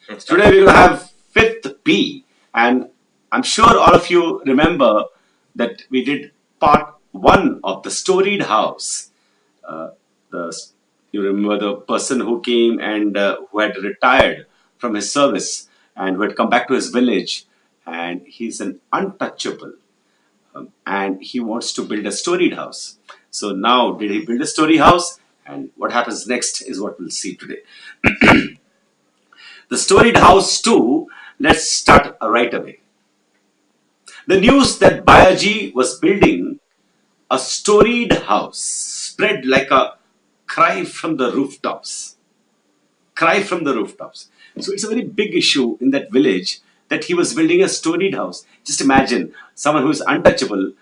Today we're going to have fifth P, and I'm sure all of you remember that we did part one of the storied house. The You remember the person who came and who had retired from his service and who had come back to his village, and he's an untouchable, and he wants to build a storied house. So now, did he build a storied house? And what happens next is what we'll see today. The Storeyd House Ii. Let's start right away. The news that Bayaji was building a storied house spread like a cry from the rooftops. Cry from the rooftops. So it's a very big issue in that village that he was building a storied house. Just imagine someone who is untouchable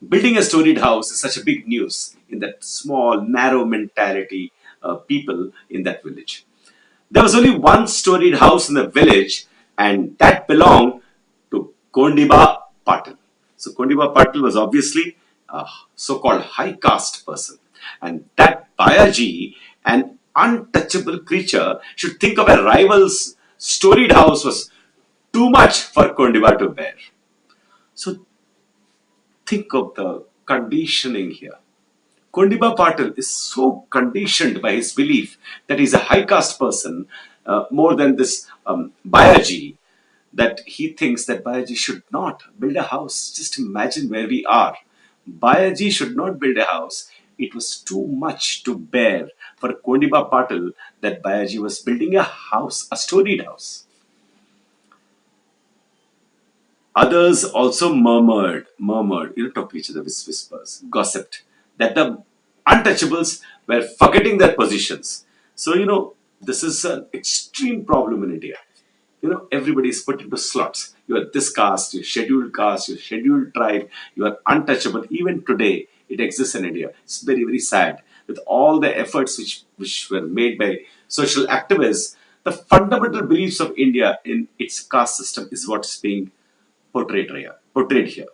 building a storied house is such a big news in that small, narrow mentality people in that village. There was only one storied house in the village, and that belonged to Kondiba Patil. So Kondiba Patil was obviously a so-called high caste person. And that Bayaji, an untouchable creature, should think of a rival's storied house was too much for Kondiba to bear. So think of the conditioning here. Kondiba Patil is so conditioned by his belief that he's a high caste person more than this Bayaji, that he thinks that Bayaji should not build a house. Just imagine where we are. Bayaji should not build a house. It was too much to bear for Kondiba Patil that Bayaji was building a house, a storied house. Others also murmured, talk to each other with whispers, gossiped that the untouchables were forgetting their positions. So, this is an extreme problem in India. Everybody is put into slots. You are this caste, you're scheduled tribe, you are untouchable. Even today, it exists in India. It's very, very sad. With all the efforts which were made by social activists, the fundamental beliefs of India in its caste system is what's being portrayed here.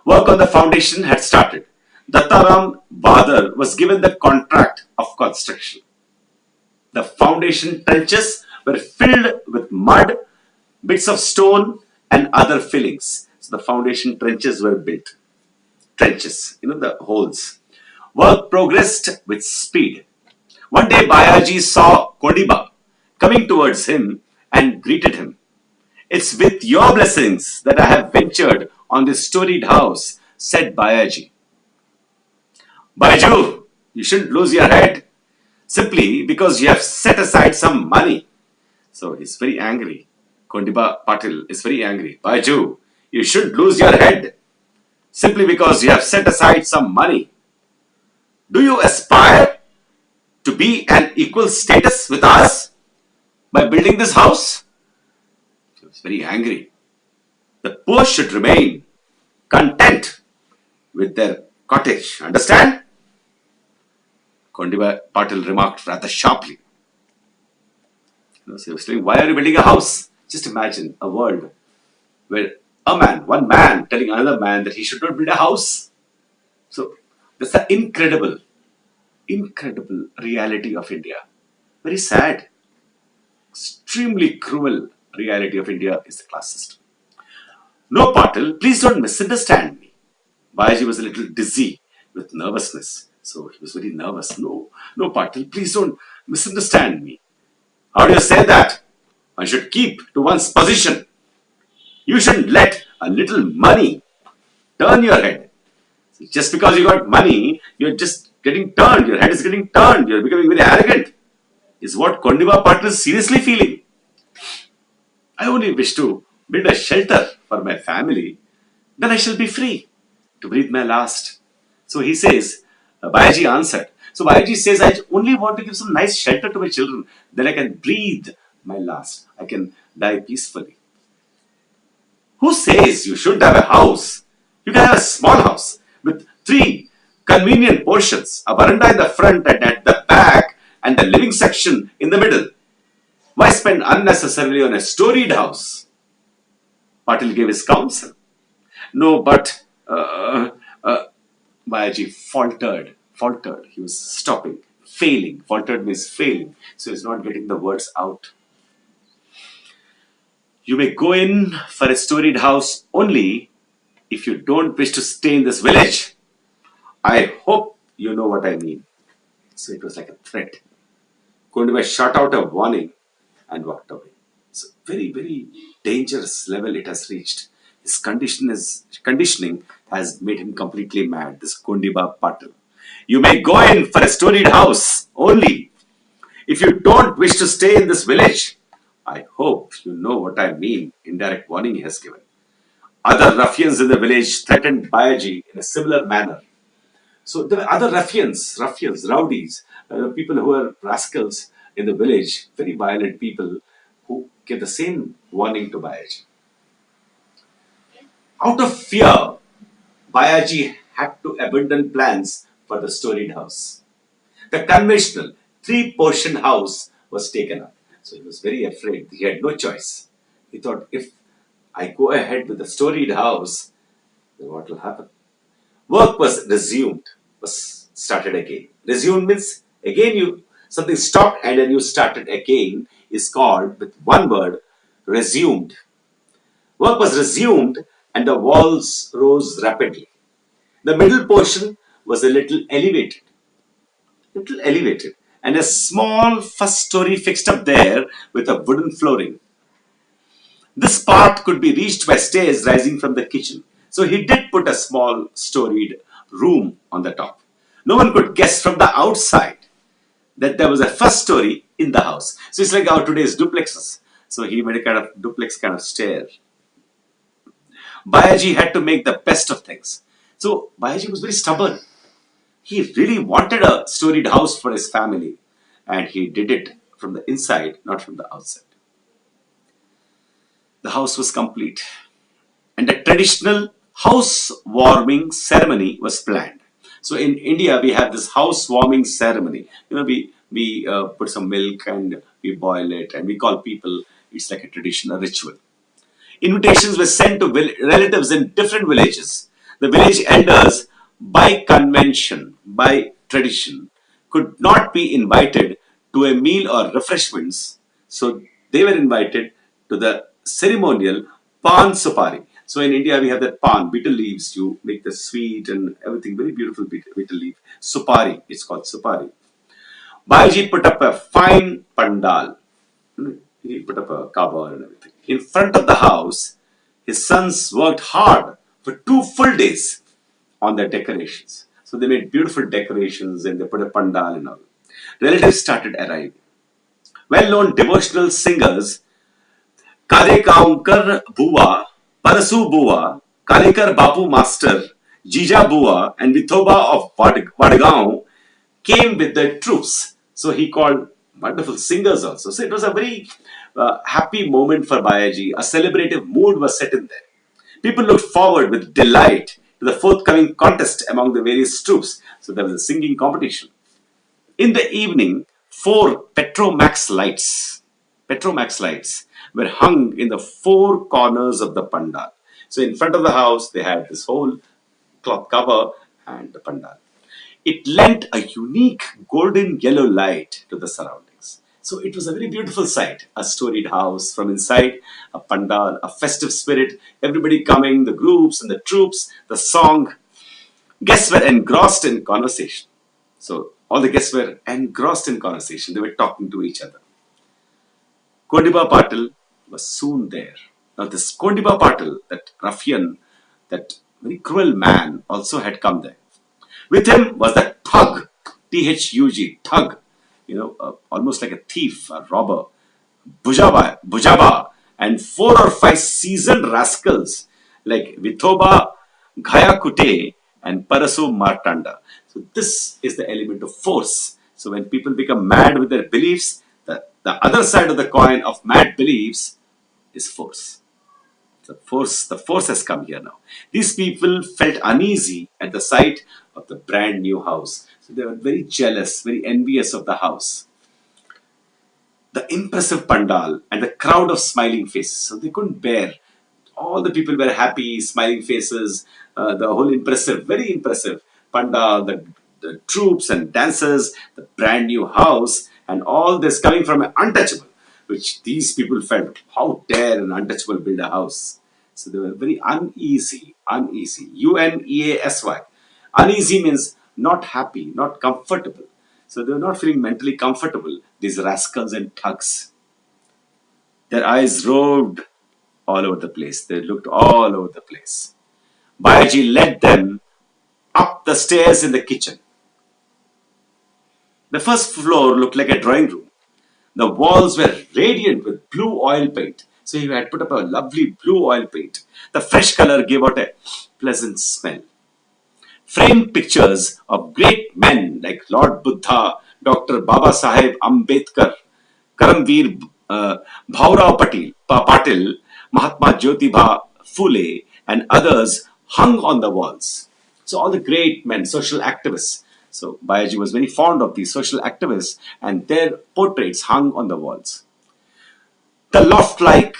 Work on the foundation had started. Dattaram Badar was given the contract of construction. The foundation trenches were filled with mud, bits of stone, and other fillings. So the foundation trenches were built. Trenches, the holes. Work progressed with speed. One day Bayaji saw Kodiba coming towards him and greeted him. It's with your blessings that I have ventured on this storied house, said Bayaji. Baiju, you shouldn't lose your head simply because you have set aside some money. So he's very angry. Kondiba Patil is very angry. Baiju, you shouldn't lose your head simply because you have set aside some money. Do you aspire to be an equal status with us by building this house? He was very angry. The poor should remain content with their cottage. Understand? Kondiba Patil remarked rather sharply. So he was saying, why are you building a house? Just imagine a world where one man telling another man that he should not build a house. So that's the incredible reality of India. Very sad. Extremely cruel reality of India is the class system. No, Patil, please don't misunderstand me. Bayaji was a little dizzy with nervousness. So he was very nervous. No, Patil, please don't misunderstand me. How do you say that? One should keep to one's position. You shouldn't let a little money turn your head. Just because you got money, you're just getting turned. Your head is getting turned. You're becoming very arrogant. Is what Kondiba Patil is seriously feeling. I only wish to build a shelter for my family. Then I shall be free to breathe my last. So he says, Bayaji answered. So Bayaji says, I only want to give some nice shelter to my children. Then I can breathe my last. I can die peacefully. Who says you shouldn't have a house? You can have a small house with 3 convenient portions, a veranda in the front and at the back, and the living section in the middle. Why spend unnecessarily on a storied house? Patil gave his counsel. No, but Bayaji faltered. He was stopping, failing. Faltered means failing. So he's not getting the words out. You may go in for a storied house only if you don't wish to stay in this village. I hope you know what I mean. So it was like a threat. Kondibai shot out a warning and walked away. So very, very dangerous level it has reached. His conditioning has made him completely mad. This Kondiba Patil. You may go in for a storied house only if you don't wish to stay in this village. I hope you know what I mean. Indirect warning he has given. Other ruffians in the village threatened Bayaji in a similar manner. So there were other ruffians, rowdies, people who were rascals in the village, very violent people who gave the same warning to Bayaji. Out of fear, Bayaji had to abandon plans for the storied house. The conventional three-portion house was taken up. So he was very afraid. He had no choice. He thought, if I go ahead with the storied house, then what will happen? Work was resumed, was started again. Resumed means again you something stopped and then you started again is called with one word resumed. Work was resumed and the walls rose rapidly. The middle portion was a little elevated, and a small first story fixed up there with a wooden flooring. This part could be reached by stairs rising from the kitchen. So he did put a small storied room on the top. No one could guess from the outside that there was a first story in the house. So it's like our today's duplexes. So he made a kind of duplex kind of stair. Bayaji had to make the best of things. So Bayaji was very stubborn. He really wanted a storied house for his family. And he did it from the inside, not from the outside. The house was complete. And a traditional housewarming ceremony was planned. So in India, we have this housewarming ceremony. We put some milk and we boil it and we call people. It's like a traditional ritual. Invitations were sent to relatives in different villages. The village elders, by convention, by tradition, could not be invited to a meal or refreshments. So they were invited to the ceremonial pan supari. So in India, we have that pan, betel leaves. You make the sweet and everything, very beautiful betel leaf. Supari, it's called supari. Baiji put up a fine pandal. He put up a kaaba and everything. In front of the house, his sons worked hard for 2 full days on their decorations. So they made beautiful decorations and they put a pandal and all. Relatives started arriving. Well-known devotional singers Kadekankar Buwa, Parasu Buwa, Kalekar Bapu Master, Jija Buwa, and Vithoba of Vadgaon came with their troops. So he called wonderful singers also. So it was a very happy moment for Bayaji. A celebrative mood was set in there. People looked forward with delight to the forthcoming contest among the various troops. So there was a singing competition. In the evening, 4 Petromax lights were hung in the 4 corners of the pandal. So in front of the house, they had this whole cloth cover and the pandal. It lent a unique golden yellow light to the surroundings. So it was a very beautiful sight. A storied house from inside, a pandal, a festive spirit, everybody coming, the groups and the troops, the song. Guests were engrossed in conversation. So all the guests were engrossed in conversation. They were talking to each other. Kondiba Patil was soon there. Now this Kondiba Patil, that ruffian, that very cruel man, also had come there. With him was the thug, Thug, thug, almost like a thief, a robber, Bujaba, and 4 or 5 seasoned rascals like Vithoba, Ghayakute, and Parasu Martanda. So this is the element of force. So when people become mad with their beliefs, the other side of the coin of mad beliefs is force. The force has come here now. These people felt uneasy at the sight of the brand new house. So they were very jealous, very envious of the house. The impressive pandal and the crowd of smiling faces. So they couldn't bear. All the people were happy, smiling faces, the whole impressive, very impressive pandal, the troops and dancers, the brand new house, and all this coming from an untouchable, which these people felt, how dare an untouchable build a house. So they were very uneasy, uneasy. Uneasy. Uneasy means not happy, not comfortable. So they were not feeling mentally comfortable, these rascals and thugs. Their eyes roved all over the place. They looked all over the place. Bayaji led them up the stairs in the kitchen. The first floor looked like a drawing room. The walls were radiant with blue oil paint. So he had put up a lovely blue oil paint. The fresh color gave out a pleasant smell. Framed pictures of great men like Lord Buddha, Dr. Baba Saheb Ambedkar, Karamveer Bhaurao Patil, Mahatma Jyotiba Phule, and others hung on the walls. So all the great men, social activists. So Bayaji was very fond of these social activists, and their portraits hung on the walls. The loft-like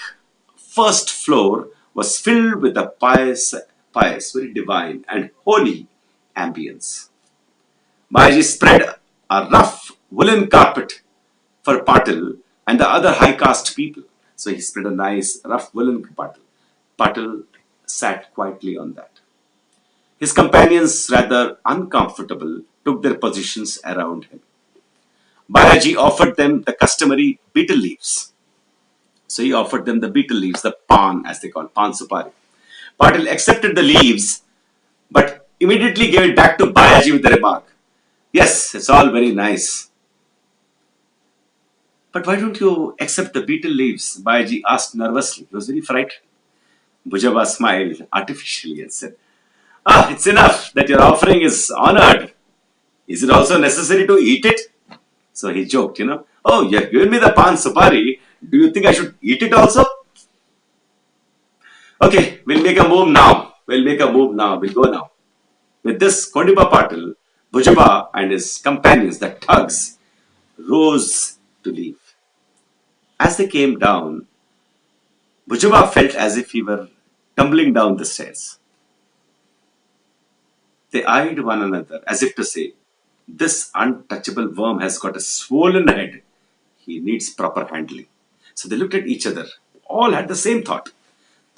first floor was filled with a pious, very divine and holy ambience. Bayaji spread a rough woolen carpet for Patil and the other high caste people. So he spread a nice rough woolen Patil. Patil sat quietly on that. His companions, rather uncomfortable, took their positions around him. Bayaji offered them the customary betel leaves. So he offered them the betel leaves, the pan, as they call pan supari. Patil accepted the leaves, but immediately gave it back to Bayaji with the remark, "Yes, it's all very nice. But why don't you accept the betel leaves?" Bayaji asked nervously. He was very frightened. Bhujaba smiled artificially and said, "Ah, it's enough that your offering is honored. Is it also necessary to eat it?" So he joked, "Oh, you have given me the pan supari. Do you think I should eat it also?" Okay, we'll make a move now. We'll go now. With this, Kondipa Patil, Bhujaba and his companions, the thugs, rose to leave. As they came down, Bhujaba felt as if he were tumbling down the stairs. They eyed one another as if to say, "This untouchable worm has got a swollen head. He needs proper handling." So they looked at each other. All had the same thought.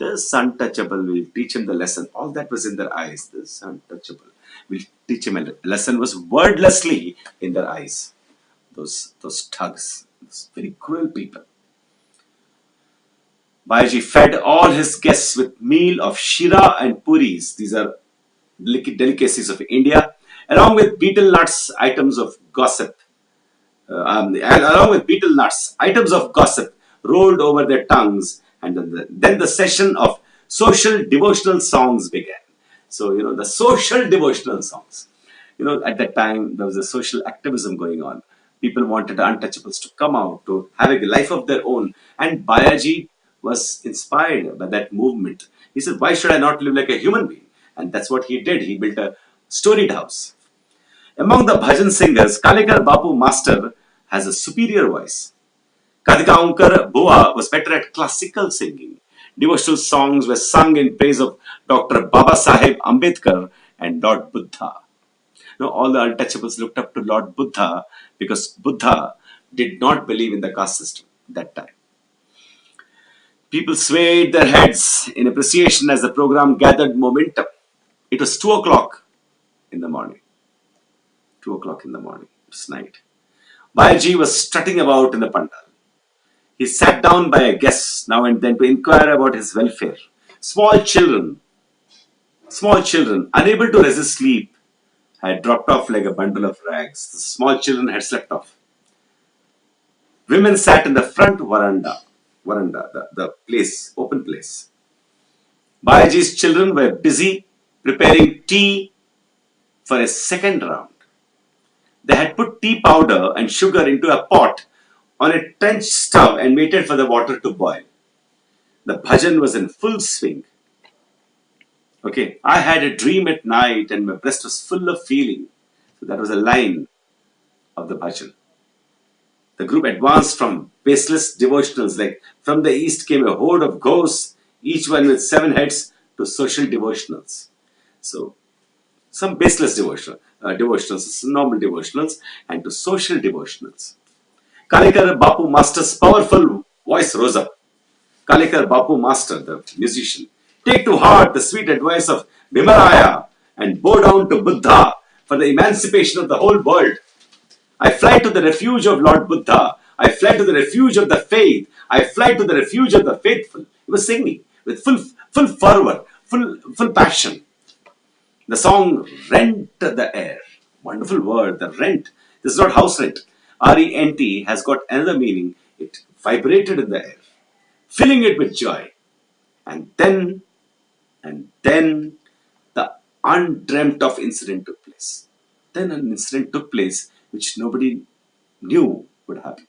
This untouchable will teach him the lesson. All that was in their eyes. This untouchable will teach him a lesson was wordlessly in their eyes. Those thugs, those very cruel people. Bayaji fed all his guests with meal of shira and puris. These are delicacies of India, along with betel nuts, items of gossip. Along with betel nuts, items of gossip rolled over their tongues, and then the session of social devotional songs began. So, the social devotional songs. At that time, there was a social activism going on. People wanted the untouchables to come out, to have a life of their own. And Bayaji was inspired by that movement. He said, "Why should I not live like a human being?" And that's what he did. He built a storied house. Among the bhajan singers, Kalekar Bapu Master has a superior voice. Kadgaonkar Bua was better at classical singing. Devotional songs were sung in praise of Dr. Baba Saheb Ambedkar and Lord Buddha. All the untouchables looked up to Lord Buddha because Buddha did not believe in the caste system at that time. People swayed their heads in appreciation as the program gathered momentum. It was 2 o'clock in the morning. 2 o'clock in the morning. It was night. Bayaji was strutting about in the pandal. He sat down by a guest now and then to inquire about his welfare. Small children, unable to resist sleep, had dropped off like a bundle of rags. The small children had slept off. Women sat in the front veranda, the place, open place. Bayaji's children were busy preparing tea for a second round. They had put tea powder and sugar into a pot on a trench stove and waited for the water to boil. The bhajan was in full swing. Okay, I had a dream at night and my breast was full of feeling. So that was a line of the bhajan. The group advanced from baseless devotionals, like from the east came a horde of ghosts, each one with 7 heads, to social devotionals. So, some baseless devotionals, some normal devotionals, and to social devotionals. Kalekar Bapu Master's powerful Voice rose up. Kalekar Bapu Master, the musician, take to heart the sweet advice of Vimaraya and bow down to Buddha for the emancipation of the whole world. I fly to the refuge of Lord Buddha. I fly to the refuge of the faith. I fly to the refuge of the faithful. He was singing with full fervor, full passion. The song rent the air. Wonderful word, the rent. This is not house rent. R-E-N-T has got another meaning. It vibrated in the air, filling it with joy. And then the undreamt of incident took place. Then an incident took place which nobody knew would happen.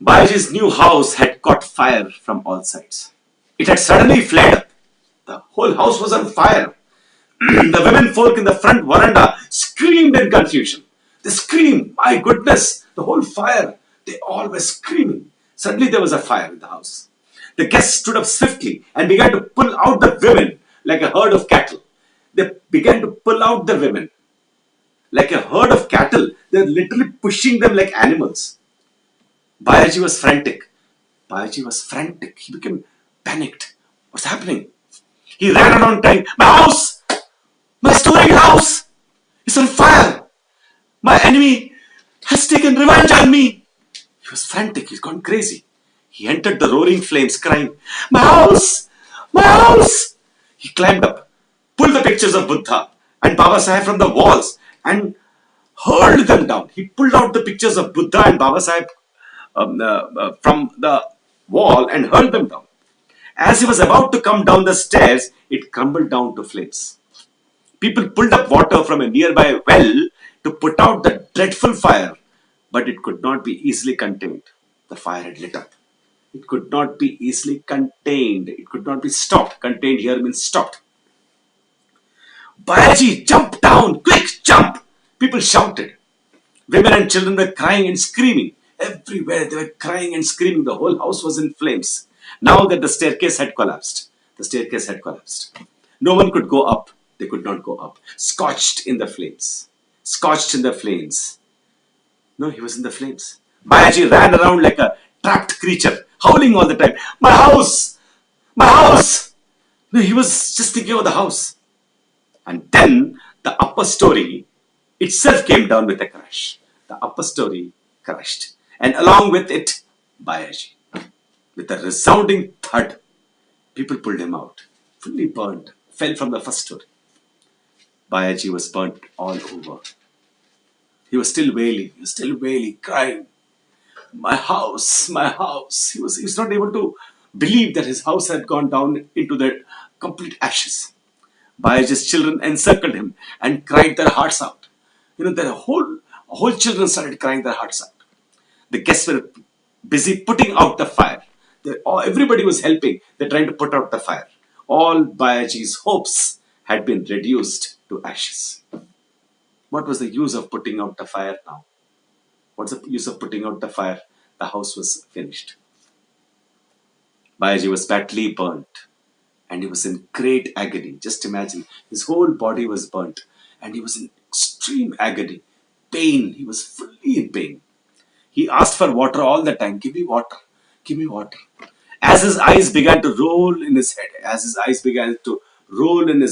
Bayaji's new house had caught fire from all sides. It had suddenly flared up. The whole house was on fire. The women folk in the front veranda screamed in confusion. They screamed, my goodness, the whole fire. They all were screaming. Suddenly there was a fire in the house. The guests stood up swiftly and began to pull out the women like a herd of cattle. They began to pull out the women like a herd of cattle. They were literally pushing them like animals. Bayaji was frantic. Bayaji was frantic. He became panicked. What's happening? He ran around crying, my house! My storied house is on fire! My enemy has taken revenge on me! He was frantic. He's gone crazy. He entered the roaring flames crying, my house! My house! He climbed up, pulled the pictures of Buddha and Baba Sahib from the walls and hurled them down. He pulled out the pictures of Buddha and Baba Sahib from the wall and hurled them down. As he was about to come down the stairs, it crumbled down to flames. People pulled up water from a nearby well to put out the dreadful fire, but it could not be easily contained. The fire had lit up. It could not be easily contained. It could not be stopped. Contained here means stopped. Bayaji, jump down! Quick, jump! People shouted. Women and children were crying and screaming. Everywhere they were crying and screaming. The whole house was in flames. Now that the staircase had collapsed. The staircase had collapsed. No one could go up. They could not go up. Scorched in the flames. Scorched in the flames. No, he was in the flames. Bayaji ran around like a trapped creature, howling all the time. My house! My house! No, he was just thinking of the house. And then the upper story itself came down with a crash. The upper story crashed. And along with it, Bayaji. With a resounding thud, people pulled him out. Fully burnt. Fell from the first story. Bayaji was burnt all over. He was still wailing, crying. My house, my house. He was not able to believe that his house had gone down into the complete ashes. Bayaji's children encircled him and cried their hearts out. The whole children started crying their hearts out. The guests were busy putting out the fire. Everybody was helping. They're trying to put out the fire. All Bayaji's hopes had been reduced to ashes. What was the use of putting out the fire now? What's the use of putting out the fire? The house was finished. Bayaji was badly burnt and he was in great agony. Just imagine, his whole body was burnt and he was in extreme agony, pain. He was fully in pain. He asked for water all the time. Give me water. Give me water. As his eyes began to roll in his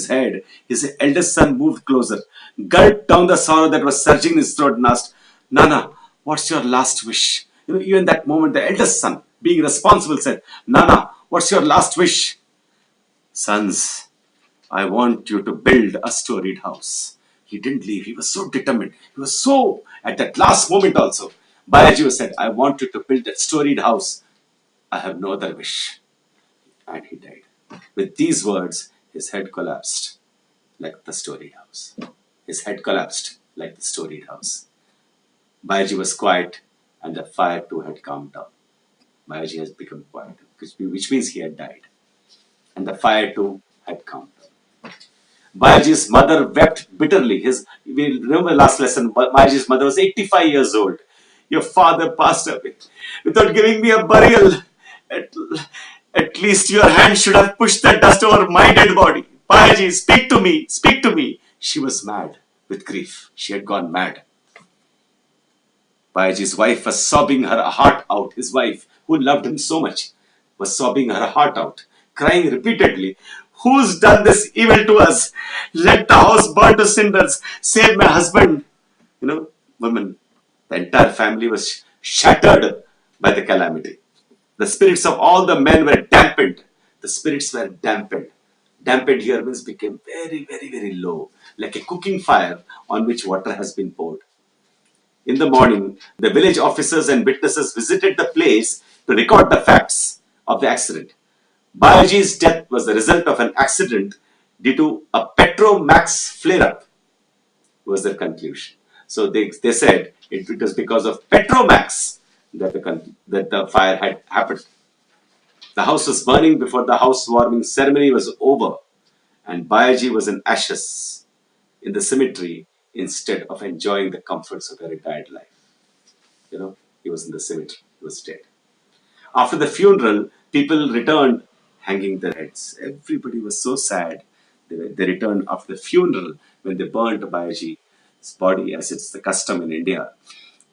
head, his eldest son moved closer, gulped down the sorrow that was surging in his throat and asked, Nana, what's your last wish? Even that moment, the eldest son, being responsible, said, Nana, what's your last wish? Sons, I want you to build a storied house. He didn't leave. He was so determined. He was so, at that last moment also, Bayaji said, I want you to build that storied house. I have no other wish. And he died. With these words, his head collapsed like the storied house. His head collapsed like the storied house. Bayaji was quiet and the fire too had calmed down. Bayaji has become quiet, which means he had died. And the fire too had calmed down. Bayaji's mother wept bitterly. We remember last lesson, Bayaji's mother was 85 years old. Your father passed away without giving me a burial. At least your hand should have pushed the dust over my dead body. Bayaji, speak to me, speak to me. She was mad with grief. She had gone mad. Bayaji's wife was sobbing her heart out. His wife, who loved him so much, was sobbing her heart out, crying repeatedly, "Who's done this evil to us? Let the house burn to cinders. Save my husband." You know, women, the entire family was shattered by the calamity. The spirits of all the men were dampened. The spirits were dampened. Dampened here means became very, very, very low, like a cooking fire on which water has been poured. In the morning, the village officers and witnesses visited the place to record the facts of the accident. Bayaji's death was the result of an accident due to a Petromax flare-up, was their conclusion. So they said it was because of Petromax that the fire had happened. The house was burning before the housewarming ceremony was over, and Bayaji was in ashes in the cemetery instead of enjoying the comforts of a retired life. He was in the cemetery, he was dead. After the funeral, people returned hanging their heads. Everybody was so sad. They returned after the funeral when they burnt Bayaji's body, as it's the custom in India.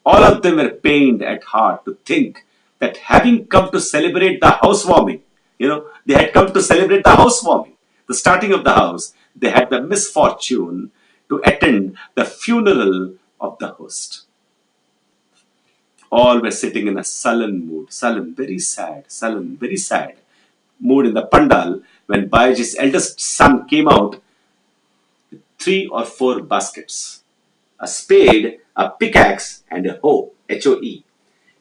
All of them were pained at heart to think that having come to celebrate the housewarming, they had come to celebrate the housewarming, the starting of the house, they had the misfortune to attend the funeral of the host. All were sitting in a sullen mood, sullen, very sad mood in the pandal when Bayaji's eldest son came out, 3 or 4 baskets, a spade, a pickaxe, and a hoe, Hoe.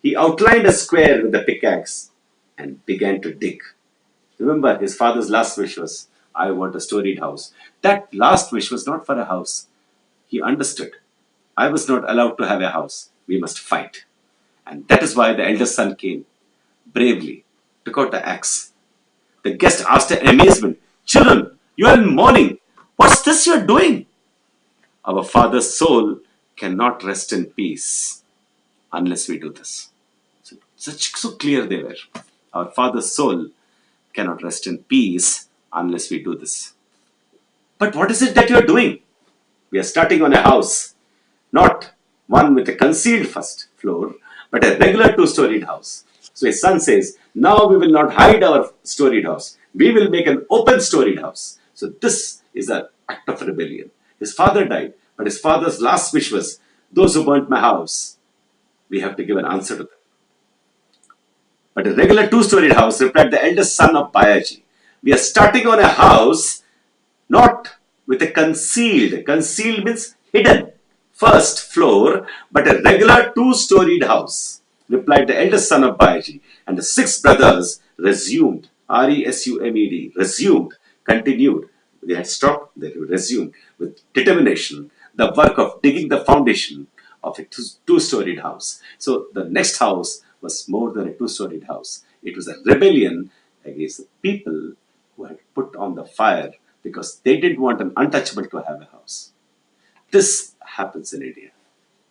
He outlined a square with the pickaxe and began to dig. Remember, his father's last wish was, "I want a storied house." That last wish was not for a house. He understood, I was not allowed to have a house. We must fight. And that is why the eldest son came, bravely, took out the axe. The guest asked in amazement, "Children, you are in mourning. What's this you are doing?" "Our father's soul cannot rest in peace unless we do this." So clear they were. Our father's soul cannot rest in peace unless we do this. "But what is it that you are doing?" "We are starting on a house, not one with a concealed first floor, but a regular two-storied house." So his son says, "Now we will not hide our storied house. We will make an open storied house." So this is an act of rebellion. His father died, but his father's last wish was, "Those who burnt my house, we have to give an answer to them." But a regular two-storied house, replied the eldest son of Bayaji. "We are starting on a house not with a concealed means hidden, first floor, but a regular two-storied house," replied the eldest son of Bayaji. And the 6 brothers resumed, resumed, resumed, continued. They had stopped, they resumed with determination the work of digging the foundation of a two-storied house. So the next house was more than a two-storied house. It was a rebellion against the people who had put on the fire because they didn't want an untouchable to have a house. This happens in India.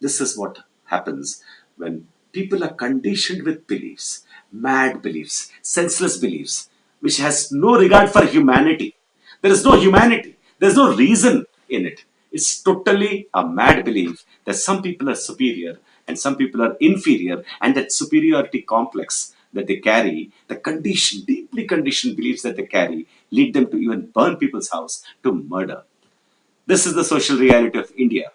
This is what happens when people are conditioned with beliefs, mad beliefs, senseless beliefs, which has no regard for humanity. There is no humanity. There is no reason in it. It's totally a mad belief that some people are superior and some people are inferior, and that superiority complex that they carry, the deeply conditioned beliefs that they carry, lead them to even burn people's house, to murder. This is the social reality of India.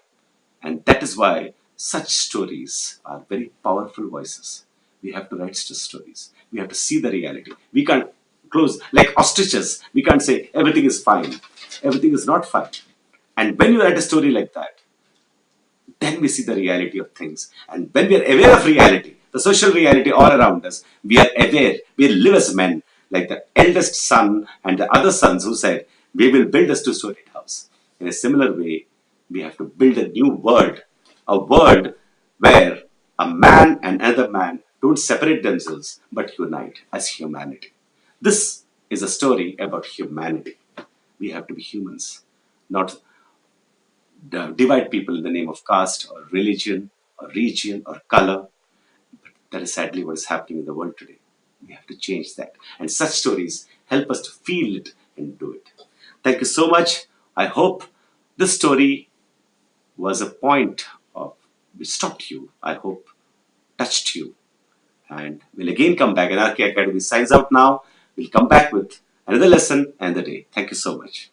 And that is why such stories are very powerful voices. We have to write stories. We have to see the reality. We can't close like ostriches. We can't say everything is fine. Everything is not fine. And when you write a story like that, then we see the reality of things. And when we are aware of reality, the social reality all around us, we are aware. We live as men, like the eldest son and the other sons who said, "We will build a two-storied house." In a similar way, we have to build a new world, a world where a man and another man don't separate themselves but unite as humanity. This is a story about humanity. We have to be humans, not divide people in the name of caste or religion or region or color. That is sadly what is happening in the world today. We have to change that. And such stories help us to feel it and do it. Thank you so much. I hope this story was a point of which stopped you. I hope touched you. And we'll again come back. NRK Academy signs out now. We'll come back with another lesson and the day. Thank you so much.